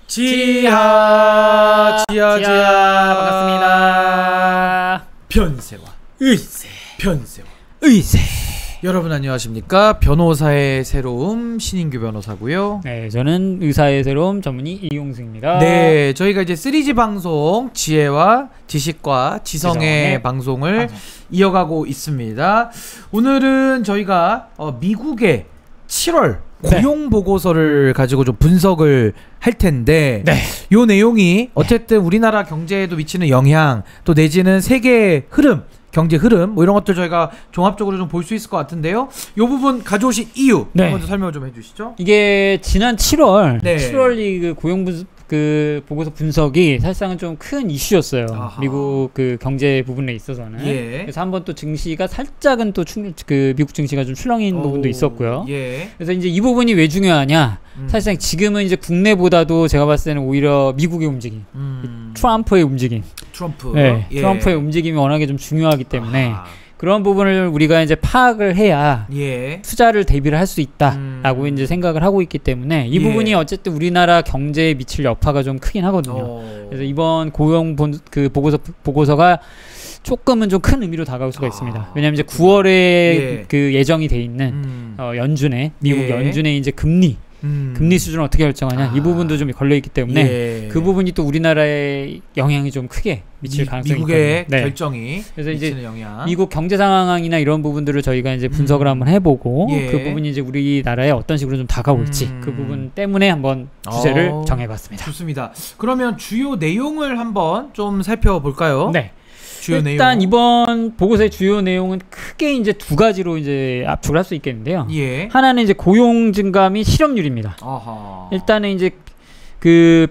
지하 반갑습니다. 변세와 의세, 변세와 의세. 여러분 안녕하십니까? 변호사의 새로움 신인규 변호사고요. 네, 저는 의사의 새로움 전문의 이용승입니다. 네, 저희가 이제 3G 방송 지혜와 지식과 지성의 방송을 이어가고 있습니다. 오늘은 저희가 미국의 7월 고용 보고서를 가지고 좀 분석을 할 텐데, 요 내용이 어쨌든 우리나라 경제에도 미치는 영향, 또 내지는 세계 흐름, 경제 흐름 뭐 이런 것들 저희가 종합적으로 좀 볼 수 있을 것 같은데요. 요 부분 가져오신 이유 먼저 설명을 좀 해주시죠. 이게 지난 7월 7월 그 고용 그 보고서 분석이 사실상은 좀 큰 이슈였어요. 아하. 미국 그 경제 부분에 있어서는. 그래서 한번 또 증시가 살짝은 또 그 미국 증시가 좀 출렁인 부분도 있었고요. 그래서 이제 이 부분이 왜 중요하냐? 사실상 지금은 이제 국내보다도 제가 봤을 때는 오히려 미국의 움직임, 트럼프의 움직임, 트럼프의 움직임이 워낙에 좀 중요하기 때문에. 그런 부분을 우리가 이제 파악을 해야 투자를 대비를 할 수 있다라고 이제 생각을 하고 있기 때문에 이 부분이 어쨌든 우리나라 경제에 미칠 여파가 좀 크긴 하거든요. 그래서 이번 고용 그 보고서가 조금은 좀 큰 의미로 다가올 수가 있습니다. 왜냐하면 이제 9월에 그 예정이 돼 있는 연준의 미국 연준의 이제 금리 수준을 어떻게 결정하냐 이 부분도 좀 걸려있기 때문에 그 부분이 또 우리나라에 영향이 좀 크게 미칠 가능성이 있거든요. 미국의 결정이 그래서 미치는 이제 영향. 미국 경제 상황이나 이런 부분들을 저희가 이제 분석을 한번 해보고 그 부분이 이제 우리나라에 어떤 식으로 좀 다가올지 그 부분 때문에 한번 주제를 정해봤습니다. 좋습니다. 그러면 주요 내용을 한번 좀 살펴볼까요? 일단 내용. 이번 보고서의 주요 내용은 크게 이제 두 가지로 이제 압축을 할 수 있겠는데요. 하나는 이제 고용 증가 및 실업률입니다. 일단은 이제 그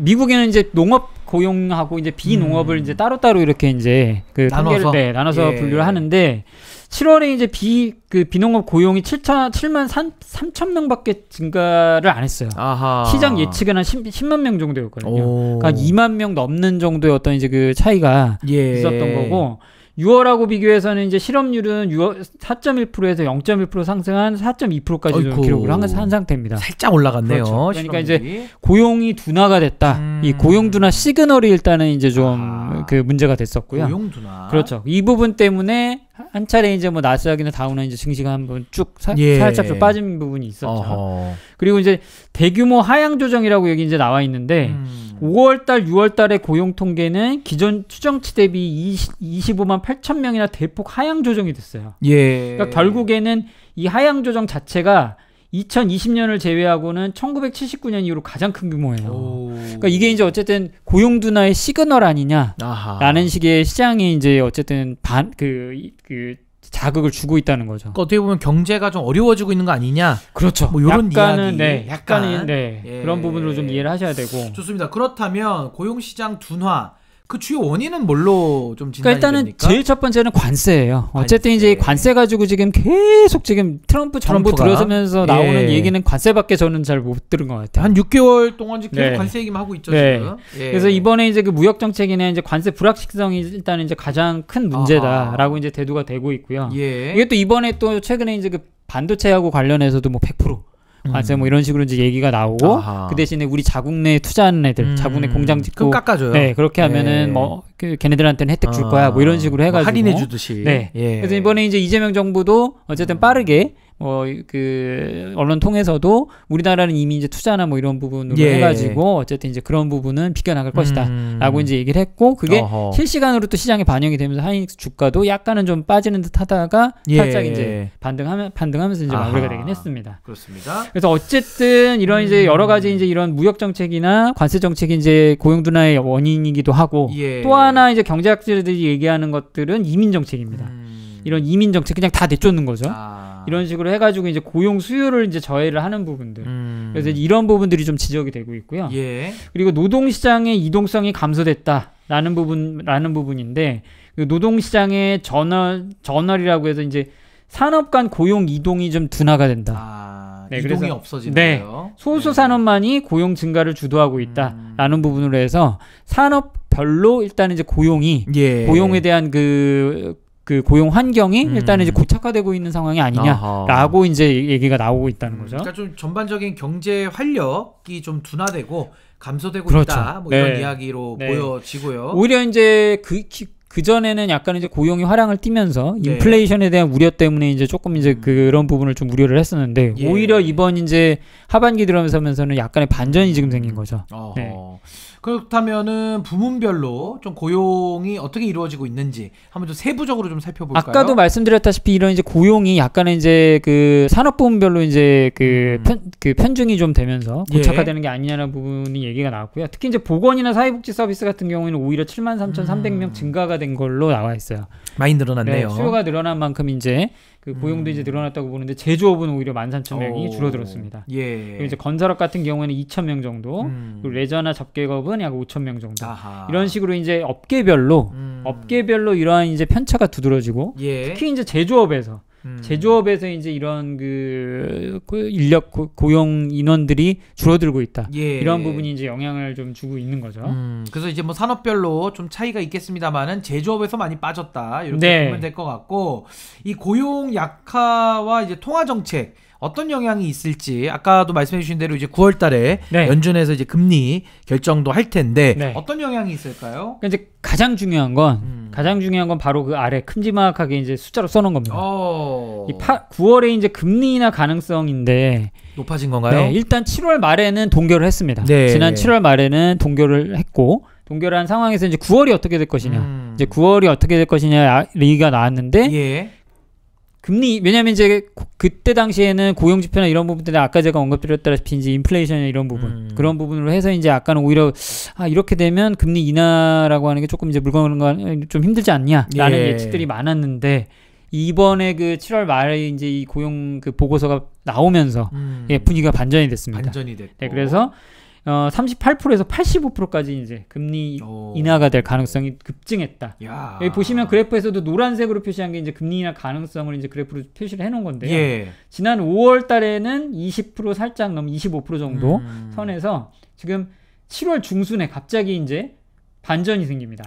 미국에는 이제 농업 고용하고 이제 비농업을 이제 따로따로 이렇게 이제 그 단계를 나눠서 분류를 하는데 7월에 이제 비농업 고용이 7만 3천 명밖에 증가를 안 했어요. 시장 예측은 한 10만 명 정도였거든요. 그러니까 2만 명 넘는 정도의 어떤 이제 그 차이가 있었던 거고, 6월하고 비교해서는 이제 실업률은 4.1%에서 0.1% 상승한 4.2%까지 좀 기록을 한 상태입니다. 살짝 올라갔네요. 그렇죠. 그러니까 이제 고용이 둔화가 됐다. 이 고용 둔화 시그널이 일단은 이제 좀 그 문제가 됐었고요. 고용 둔화. 그렇죠. 이 부분 때문에 한 차례 이제 뭐 나스닥이나 다우나 이제 증시가 한번 쭉 살짝 좀 빠진 부분이 있었죠. 그리고 이제 대규모 하향 조정이라고 여기 이제 나와 있는데 5월달, 6월달의 고용 통계는 기존 추정치 대비 25만 8천 명이나 대폭 하향 조정이 됐어요. 그러니까 결국에는 이 하향 조정 자체가 2020년을 제외하고는 1979년 이후로 가장 큰 규모예요. 그러니까 이게 이제 어쨌든 고용 둔화의 시그널 아니냐라는 식의 시장이 이제 어쨌든 자극을 주고 있다는 거죠. 그러니까 어떻게 보면 경제가 좀 어려워지고 있는 거 아니냐? 그렇죠. 뭐 이런 약간은 그런 부분으로 좀 이해를 하셔야 되고. 좋습니다. 그렇다면 고용 시장 둔화 그 주요 원인은 뭘로 좀 진단이 일단은 됩니까? 제일 첫 번째는 관세예요. 어쨌든 이제 관세 가지고 지금 계속 지금 트럼프 정부 들어서면서 나오는 얘기는 관세밖에 저는 잘 못 들은 것 같아요. 한 6개월 동안 계속 관세 얘기만 하고 있죠. 지금. 그래서 이번에 이제 그 무역 정책이나 이제 관세 불확실성이 일단 이제 가장 큰 문제다라고 이제 대두가 되고 있고요. 이게 또 이번에 또 최근에 이제 그 반도체하고 관련해서도 뭐 100% 관세 뭐 이런 식으로 이제 얘기가 나오고 그 대신에 우리 자국 내에 투자하는 애들 자국 내 공장 짓고 깎아줘요. 그렇게 하면은 뭐 걔네들한테는 혜택 줄 거야 뭐 이런 식으로 해가지고 할인해 주듯이. 그래서 이번에 이제 이재명 정부도 어쨌든 빠르게 그 언론 통해서도 우리나라는 이미 이제 투자나 뭐 이런 부분으로 해가지고 어쨌든 이제 그런 부분은 비껴나갈 것이다라고 이제 얘기를 했고 그게 실시간으로 또 시장에 반영이 되면서 하이닉스 주가도 약간은 좀 빠지는 듯하다가 살짝 이제 반등하면서 이제 마무리가 되긴 했습니다. 그렇습니다. 그래서 어쨌든 이런 이제 여러 가지 이제 이런 무역 정책이나 관세 정책이 이제 고용 둔화의 원인이기도 하고 또 하나 이제 경제학자들이 얘기하는 것들은 이민 정책입니다. 이런 이민 정책 그냥 다 내쫓는 거죠. 이런 식으로 해가지고 이제 고용 수요를 이제 저해를 하는 부분들. 그래서 이런 부분들이 좀 지적이 되고 있고요. 그리고 노동시장의 이동성이 감소됐다라는 부분인데 그 노동시장의 전월이라고 해서 이제 산업 간 고용 이동이 좀 둔화가 된다. 이동이 없어지는 거예요. 소수 산업만이 고용 증가를 주도하고 있다라는 부분으로 해서 산업별로 일단 이제 고용에 대한 그 그 고용 환경이 일단은 이제 고착화되고 있는 상황이 아니냐라고 이제 얘기가 나오고 있다는 거죠. 그러니까 좀 전반적인 경제 활력이 좀 둔화되고 감소되고 그렇죠. 있다. 뭐 이런 이야기로 보여지고요. 오히려 이제 그 전에는 약간 이제 고용이 화랑을 띠면서 인플레이션에 대한 우려 때문에 이제 조금 이제 그런 부분을 좀 우려를 했었는데 오히려 이번 이제 하반기 들어서면서는 약간의 반전이 지금 생긴 거죠. 그렇다면은 부문별로 좀 고용이 어떻게 이루어지고 있는지 한번 좀 세부적으로 좀 살펴볼까요? 아까도 말씀드렸다시피 이런 이제 고용이 약간의 이제 그 산업 부문별로 이제 그 편중이 좀 되면서 고착화되는 게 아니냐는 부분이 얘기가 나왔고요. 특히 이제 보건이나 사회복지 서비스 같은 경우에는 오히려 73,300명 증가가 된 걸로 나와 있어요. 많이 늘어났네요. 수요가 늘어난 만큼 이제 그 고용도 이제 늘어났다고 보는데 제조업은 오히려 13,000명이 줄어들었습니다. 그리고 이제 건설업 같은 경우에는 2,000명 정도, 그리고 레저나 접객업은 약 5,000명 정도. 이런 식으로 이제 업계별로 이러한 이제 편차가 두드러지고 특히 이제 제조업에서 이제 이런 그 인력 고용 인원들이 줄어들고 있다. 이런 부분이 이제 영향을 좀 주고 있는 거죠. 그래서 이제 뭐 산업별로 좀 차이가 있겠습니다만은 제조업에서 많이 빠졌다. 이렇게 보면 될 것 같고 이 고용 약화와 이제 통화 정책 어떤 영향이 있을지 아까도 말씀해 주신 대로 이제 9월 달에 연준에서 이제 금리 결정도 할 텐데 어떤 영향이 있을까요? 그러니까 이제 가장 중요한 건 바로 그 아래 큼지막하게 이제 숫자로 써놓은 겁니다. 9월에 이제 금리 인하 가능성인데 높아진 건가요? 일단 7월 말에는 동결을 했습니다. 지난 7월 말에는 동결을 했고 동결한 상황에서 이제 9월이 어떻게 될 것이냐, 이제 9월이 어떻게 될 것이냐 얘기가 나왔는데. 금리, 왜냐면 이제 그때 당시에는 고용지표나 이런 부분들이 아까 제가 언급드렸다시피 이제 인플레이션이나 이런 부분, 그런 부분으로 해서 이제 약간 오히려 이렇게 되면 금리 인하라고 하는 게 조금 이제 물건은 좀 힘들지 않냐라는 예측들이 많았는데 이번에 그 7월 말에 이제 이 고용 그 보고서가 나오면서 분위기가 반전이 됐습니다. 반전이 됐고. 그래서 38%에서 85%까지 이제 금리 인하가 될 가능성이 급증했다. 여기 보시면 그래프에서도 노란색으로 표시한 게 이제 금리 인하 가능성을 이제 그래프로 표시를 해놓은 건데요. 지난 5월 달에는 20% 살짝 넘 25% 정도 선에서 지금 7월 중순에 갑자기 이제 반전이 생깁니다.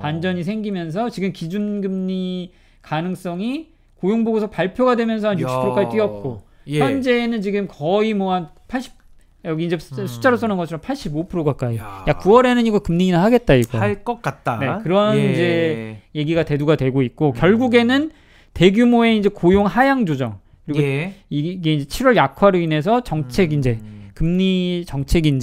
반전이 생기면서 지금 기준금리 가능성이 고용보고서 발표가 되면서 한 60%까지 뛰었고 현재는 지금 거의 뭐 한 80 여기 이제 숫자로 써놓은 것처럼 85% 가까이. 야 9월에는 이거 금리 인하 하겠다 이거. 할 것 같다. 그런 이제 얘기가 대두가 되고 있고 결국에는 대규모의 이제 고용 하향 조정 그리고 이게 이제 7월 약화로 인해서 정책 이제 금리 정책이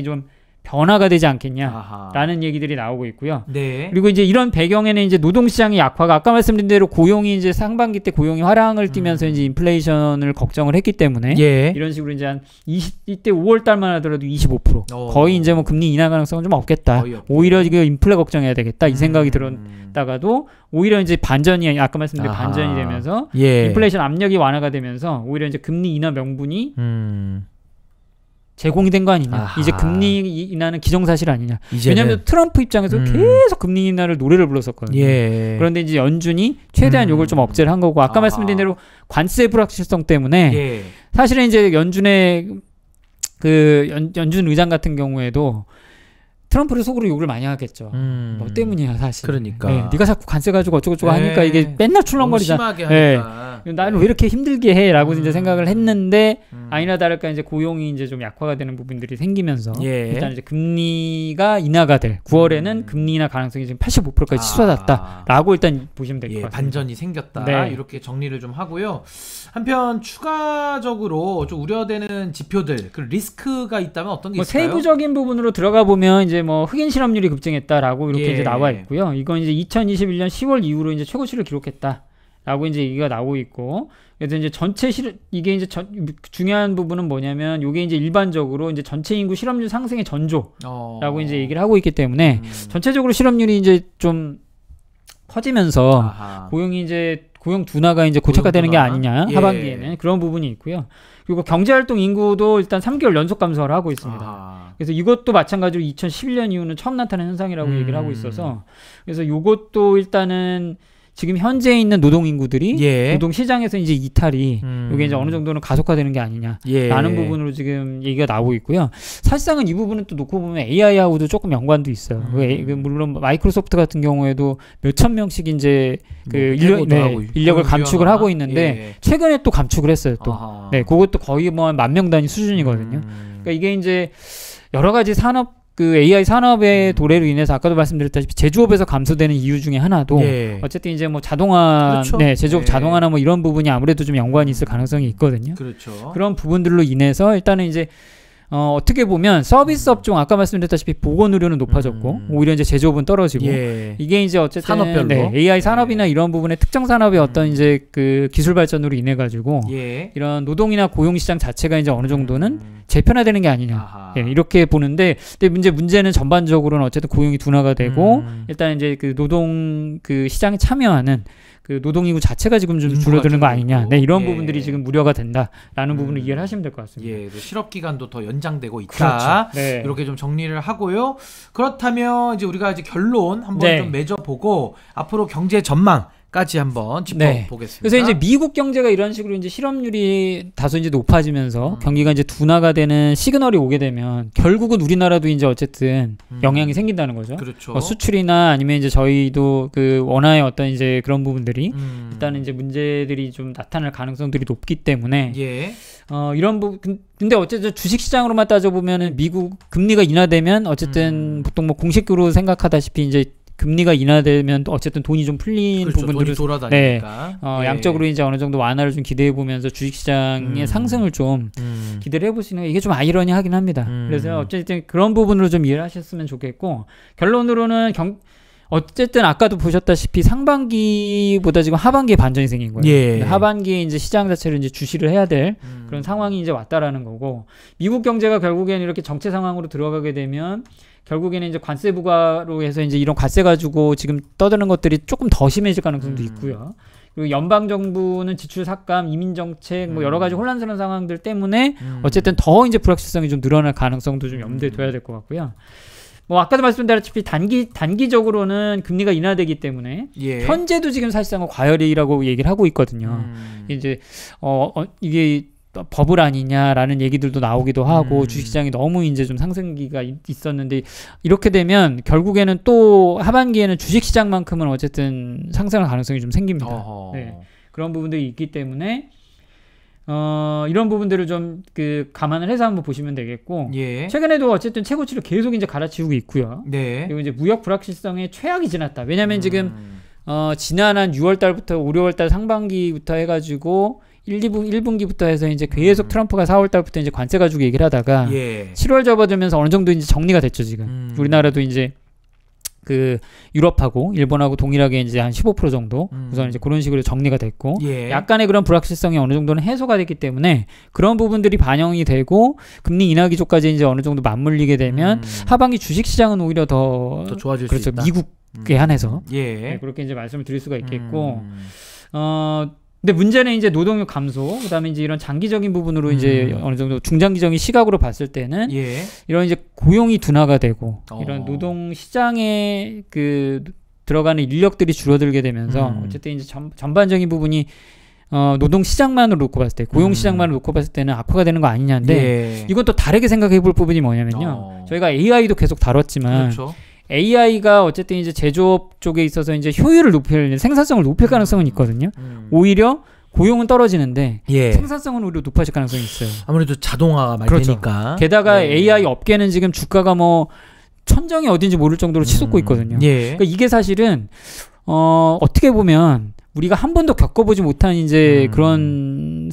좀 변화가 되지 않겠냐라는 얘기들이 나오고 있고요. 그리고 이제 이런 배경에는 이제 노동시장의 약화가 아까 말씀드린 대로 고용이 이제 상반기 때 고용이 화랑을 띠면서 이제 인플레이션을 걱정을 했기 때문에 이런 식으로 이제 한 이때 5월 달만 하더라도 25% 거의 이제 뭐 금리 인하 가능성은 좀 없겠다. 오히려 이거 인플레 걱정해야 되겠다 이 생각이 들었다가도 오히려 이제 반전이 아까 말씀드린 반전이 되면서 인플레이션 압력이 완화가 되면서 오히려 이제 금리 인하 명분이 제공이 된 거 아니냐. 이제 금리 인하는 기정사실 아니냐. 왜냐하면 트럼프 입장에서 계속 금리 인하를 노래를 불렀었거든요. 그런데 이제 연준이 최대한 요걸 좀 억제를 한 거고 아까 말씀드린 대로 관세 불확실성 때문에 사실은 이제 연준의 그 연준 의장 같은 경우에도 트럼프를 속으로 욕을 많이 하겠죠. 너 때문이야 사실. 그러니까. 네가 자꾸 관세 가지고 어쩌고저쩌고 하니까 이게 맨날 출렁거리잖아. 심하게 하니까. 나를 왜 이렇게 힘들게 해?라고 이제 생각을 했는데 아니나 다를까 이제 고용이 이제 좀 약화가 되는 부분들이 생기면서 일단 이제 금리가 인하가 될 9월에는 금리 인하 가능성이 지금 85%까지 치솟았다라고 일단 보시면 될 것 같습니다. 반전이 생겼다. 이렇게 정리를 좀 하고요. 한편 추가적으로 좀 우려되는 지표들, 그 리스크가 있다면 어떤 게 있을까요? 세부적인 부분으로 들어가 보면 이제 뭐 흑인 실업률이 급증했다라고 이렇게 이제 나와 있고요. 이건 이제 2021년 10월 이후로 이제 최고치를 기록했다라고 이제 얘기가 나오고 있고, 그래서 이제 전체 이게 이제 중요한 부분은 뭐냐면 이게 이제 일반적으로 이제 전체 인구 실업률 상승의 전조라고 이제 얘기를 하고 있기 때문에 전체적으로 실업률이 이제 좀 커지면서 고용 둔화가 이제 고착화되는 게 아니냐 하반기에는 그런 부분이 있고요. 그리고 경제활동 인구도 일단 3개월 연속 감소를 하고 있습니다. 그래서 이것도 마찬가지로 2011년 이후는 처음 나타난 현상이라고 얘기를 하고 있어서 그래서 이것도 일단은 지금 현재 있는 노동 인구들이 노동 시장에서 이제 이탈이 이게 이제 어느 정도는 가속화되는 게 아니냐라는 부분으로 지금 얘기가 나오고 있고요. 사실상은 이 부분은 또 놓고 보면 AI하고도 조금 연관도 있어요. 물론 마이크로소프트 같은 경우에도 몇천 명씩 이제 인력을 감축을 하고 있는데 최근에 또 감축을 했어요. 또 그것도 거의 뭐 10,000명 단위 수준이거든요. 그러니까 이게 이제 여러 가지 산업 AI 산업의 도래로 인해서 아까도 말씀드렸다시피 제조업에서 감소되는 이유 중에 하나도 어쨌든 이제 뭐 자동화, 제조업 자동화나 뭐 이런 부분이 아무래도 좀 연관이 있을 가능성이 있거든요. 그런 부분들로 인해서 일단은 이제 어떻게 보면 서비스 업종 아까 말씀드렸다시피 보건 의료는 높아졌고 오히려 이제 제조업은 떨어지고 이게 이제 어쨌든 산업별로 AI 산업이나 이런 부분의 특정 산업의 어떤 이제 그 기술 발전으로 인해 가지고 이런 노동이나 고용 시장 자체가 이제 어느 정도는 재편화되는 게 아니냐 이렇게 보는데 근데 문제는 전반적으로는 어쨌든 고용이 둔화가 되고 일단 이제 그 노동 그 시장에 참여하는 그 노동인구 자체가 지금 좀 줄어드는 거 아니냐. 이런 부분들이 지금 우려가 된다라는 부분을 이해를 하시면 될 것 같습니다. 실업 기간도 더 연장되고 있다. 이렇게 좀 정리를 하고요. 그렇다면 이제 우리가 이제 결론 한번 좀 맺어보고 앞으로 경제 전망까지 한번 짚어보겠습니다. 그래서 이제 미국 경제가 이런 식으로 이제 실업률이 다소 이제 높아지면서 경기가 이제 둔화가 되는 시그널이 오게 되면 결국은 우리나라도 이제 어쨌든 영향이 생긴다는 거죠. 수출이나 아니면 이제 저희도 그 원화의 어떤 이제 그런 부분들이 일단은 이제 문제들이 좀 나타날 가능성들이 높기 때문에 이런 부분 근데 어쨌든 주식 시장으로만 따져보면은 미국 금리가 인하되면 어쨌든 보통 뭐 공식으로 생각하다시피 이제 금리가 인하되면 어쨌든 돈이 좀 풀린 부분들을 돌아다니니까 양적으로 이제 어느 정도 완화를 좀 기대해 보면서 주식시장의 상승을 좀 기대를 해볼 수 있는 이게 좀 아이러니하긴 합니다. 그래서 어쨌든 그런 부분으로 좀 이해를 하셨으면 좋겠고 결론으로는 어쨌든 아까도 보셨다시피 상반기보다 지금 하반기에 반전이 생긴 거예요. 하반기에 이제 시장 자체를 이제 주시를 해야 될 그런 상황이 이제 왔다라는 거고 미국 경제가 결국에는 이렇게 정체 상황으로 들어가게 되면 결국에는 이제 관세 부과로 해서 이제 이런 관세 가지고 지금 떠드는 것들이 조금 더 심해질 가능성도 있고요. 그리고 연방 정부는 지출 삭감, 이민 정책 뭐 여러 가지 혼란스러운 상황들 때문에 어쨌든 더 이제 불확실성이 좀 늘어날 가능성도 좀 염두에 둬야 될 것 같고요. 뭐 아까도 말씀드렸다시피 단기적으로는 금리가 인하되기 때문에 현재도 지금 사실상은 과열이라고 얘기를 하고 있거든요. 이제 이게 버블 아니냐라는 얘기들도 나오기도 하고 주식시장이 너무 이제 좀 상승기가 있었는데 이렇게 되면 결국에는 또 하반기에는 주식시장만큼은 어쨌든 상승할 가능성이 좀 생깁니다. 그런 부분들이 있기 때문에 이런 부분들을 좀 그 감안을 해서 한번 보시면 되겠고 최근에도 어쨌든 최고치를 계속 이제 갈아치우고 있고요. 그리고 이제 무역 불확실성의 최악이 지났다. 왜냐하면 지금 지난 한 6월 달부터 5, 6월 달 상반기부터 해가지고 1분기부터 해서 이제 계속 트럼프가 4월 달부터 이제 관세 가지고 얘기를 하다가 7월 접어들면서 어느 정도 이제 정리가 됐죠, 지금. 우리나라도 이제 그 유럽하고 일본하고 동일하게 이제 한 15% 정도 우선 이제 그런 식으로 정리가 됐고 약간의 그런 불확실성이 어느 정도는 해소가 됐기 때문에 그런 부분들이 반영이 되고 금리 인하 기조까지 이제 어느 정도 맞물리게 되면 하반기 주식 시장은 오히려 더 좋아질 수 있다. 미국에 한해서 그렇게 이제 말씀을 드릴 수가 있겠고 근데 문제는 이제 노동력 감소, 그다음에 이제 이런 장기적인 부분으로 이제 어느 정도 중장기적인 시각으로 봤을 때는 이런 이제 고용이 둔화가 되고 이런 노동 시장에 그 들어가는 인력들이 줄어들게 되면서 어쨌든 이제 전반적인 부분이 노동 시장만으로 놓고 봤을 때, 고용 시장만으로 놓고 봤을 때는 악화가 되는 거 아니냐인데 이건 또 다르게 생각해 볼 부분이 뭐냐면요. 저희가 AI도 계속 다뤘지만 AI가 어쨌든 이제 제조업 쪽에 있어서 이제 효율을 생산성을 높일 가능성은 있거든요. 오히려 고용은 떨어지는데 생산성은 오히려 높아질 가능성이 있어요. 아무래도 자동화가 많이 되니까. 게다가 AI 업계는 지금 주가가 뭐 천정이 어딘지 모를 정도로 치솟고 있거든요. 그러니까 이게 사실은 어떻게 보면 우리가 한 번도 겪어보지 못한 이제 그런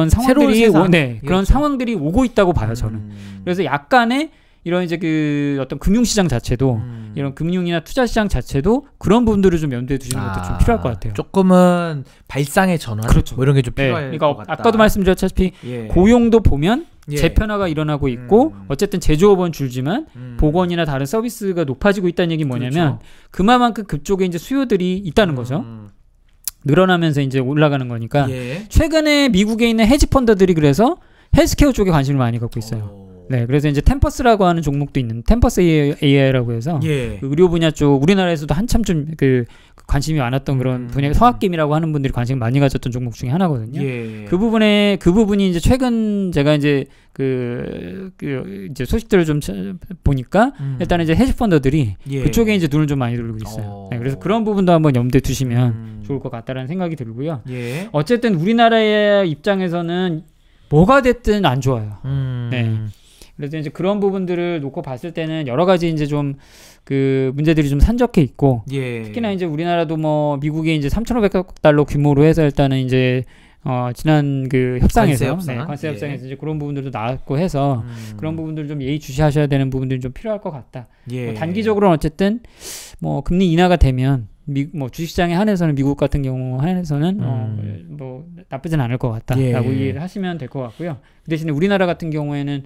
상황들이 그런 상황들이 오고 있다고 봐요, 저는. 그래서 약간의 이런 이제 그 어떤 금융시장 자체도 이런 금융이나 투자시장 자체도 그런 부분들을 좀 염두에 두시는 것도 좀 필요할 것 같아요. 조금은 발상의 전환, 뭐 이런 게 좀 필요할 것 같다. 아까도 말씀드렸다시피 고용도 보면 재편화가 일어나고 있고 어쨌든 제조업은 줄지만 보건이나 다른 서비스가 높아지고 있다는 얘기는 뭐냐면 그만큼 그쪽에 이제 수요들이 있다는 거죠. 늘어나면서 이제 올라가는 거니까 최근에 미국에 있는 헤지펀드들이 그래서 헬스케어 쪽에 관심을 많이 갖고 있어요. 네, 그래서 이제 템퍼스라고 하는 종목도 있는 템퍼스 AI라고 해서 그 의료 분야 쪽 우리나라에서도 한참 좀 그 관심이 많았던 그런 분야, 성학김이라고 하는 분들이 관심 많이 가졌던 종목 중에 하나거든요. 그 부분이 이제 최근 제가 이제 이제 소식들을 좀 보니까 일단은 이제 헤지펀더들이 그쪽에 이제 눈을 좀 많이 돌리고 있어요. 네, 그래서 그런 부분도 한번 염두에 두시면 좋을 것 같다라는 생각이 들고요. 어쨌든 우리나라의 입장에서는 뭐가 됐든 안 좋아요. 네. 그래서 이제 그런 부분들을 놓고 봤을 때는 여러 가지 이제 좀 그 문제들이 좀 산적해 있고 특히나 이제 우리나라도 뭐 미국이 이제 3,500억 달러 규모로 해서 일단은 이제 지난 그 협상에서 관세 협상에서 이제 그런 부분들도 나왔고 해서 그런 부분들 좀 예의주시하셔야 되는 부분들이 좀 필요할 것 같다. 뭐 단기적으로는 어쨌든 뭐 금리 인하가 되면 뭐 주식시장에 한해서는 미국 같은 경우 한해서는 뭐 나쁘진 않을 것 같다라고 이해를 하시면 될 것 같고요. 그 대신에 우리나라 같은 경우에는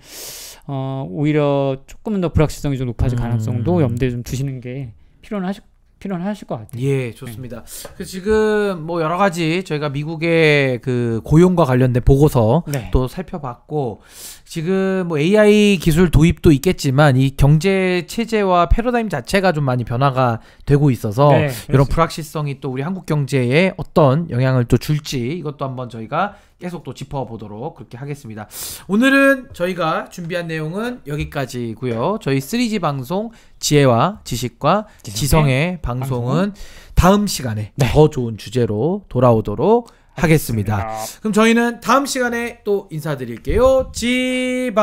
오히려 조금은 더 불확실성이 좀 높아질 가능성도 염두에 좀 두시는 게 필요하실 것 같아요. 예, 좋습니다. 그 지금 뭐 여러 가지 저희가 미국의 그 고용과 관련된 보고서 또 살펴봤고 지금 뭐 AI 기술 도입도 있겠지만 이 경제 체제와 패러다임 자체가 좀 많이 변화가 되고 있어서 이런 불확실성이 또 우리 한국 경제에 어떤 영향을 또 줄지 이것도 한번 저희가 계속 또 짚어보도록 그렇게 하겠습니다. 오늘은 저희가 준비한 내용은 여기까지고요. 저희 3G 방송 지혜와 지식과 지성의 방송은 다음 시간에 더 좋은 주제로 돌아오도록 하겠습니다. 그럼 저희는 다음 시간에 또 인사드릴게요. 지바.